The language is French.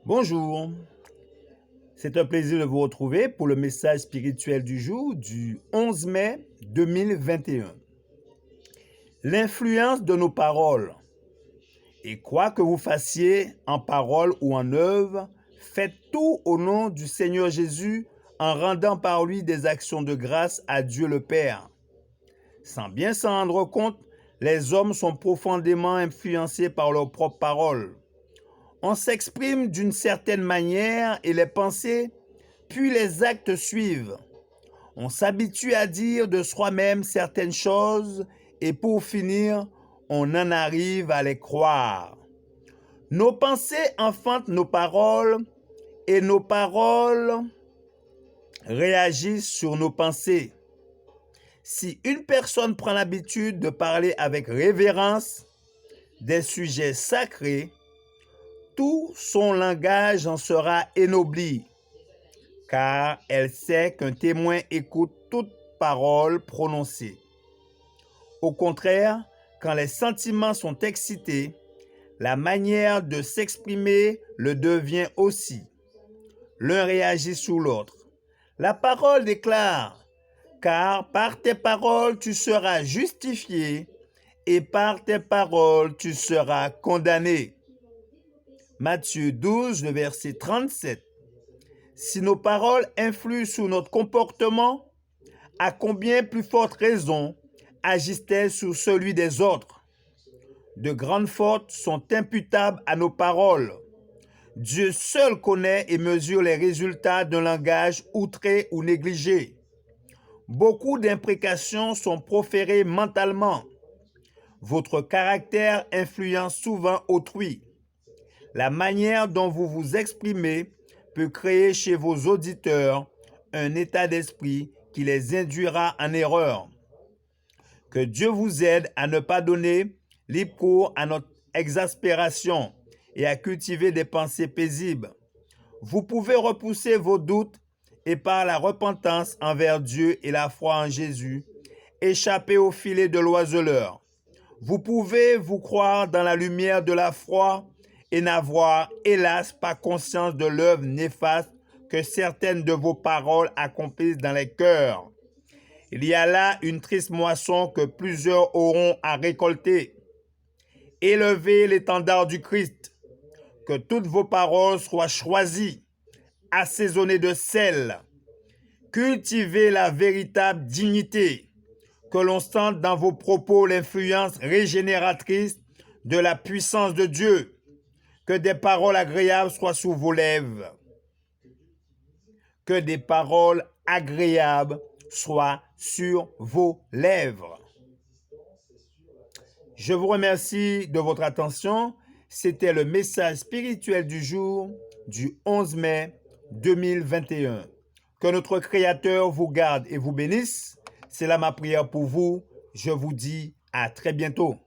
Bonjour, c'est un plaisir de vous retrouver pour le message spirituel du jour du 11 mai 2021. L'influence de nos paroles. Et quoi que vous fassiez en parole ou en œuvre, faites tout au nom du Seigneur Jésus en rendant par lui des actions de grâce à Dieu le Père. Sans bien s'en rendre compte, les hommes sont profondément influencés par leurs propres paroles. On s'exprime d'une certaine manière et les pensées, puis les actes suivent. On s'habitue à dire de soi-même certaines choses et pour finir, on en arrive à les croire. Nos pensées enfantent nos paroles et nos paroles réagissent sur nos pensées. Si une personne prend l'habitude de parler avec révérence des sujets sacrés, tout son langage en sera ennobli, car elle sait qu'un témoin écoute toute parole prononcée. Au contraire, quand les sentiments sont excités, la manière de s'exprimer le devient aussi. L'un réagit sur l'autre. La parole déclare, car par tes paroles tu seras justifié et par tes paroles tu seras condamné. Matthieu 12, le verset 37. Si nos paroles influent sur notre comportement, à combien plus forte raison agissent-elles sur celui des autres? De grandes fautes sont imputables à nos paroles. Dieu seul connaît et mesure les résultats d'un langage outré ou négligé. Beaucoup d'imprécations sont proférées mentalement. Votre caractère influence souvent autrui. La manière dont vous vous exprimez peut créer chez vos auditeurs un état d'esprit qui les induira en erreur. Que Dieu vous aide à ne pas donner libre cours à notre exaspération et à cultiver des pensées paisibles. Vous pouvez repousser vos doutes et par la repentance envers Dieu et la foi en Jésus, échapper au filet de l'oiseleur. Vous pouvez vous croire dans la lumière de la foi et n'avoir, hélas, pas conscience de l'œuvre néfaste que certaines de vos paroles accomplissent dans les cœurs. Il y a là une triste moisson que plusieurs auront à récolter. Élevez l'étendard du Christ, que toutes vos paroles soient choisies, assaisonnées de sel. Cultivez la véritable dignité, que l'on sente dans vos propos l'influence régénératrice de la puissance de Dieu. Que des paroles agréables soient sous vos lèvres. Que des paroles agréables soient sur vos lèvres. Je vous remercie de votre attention. C'était le message spirituel du jour du 11 mai 2021. Que notre Créateur vous garde et vous bénisse. C'est là ma prière pour vous. Je vous dis à très bientôt.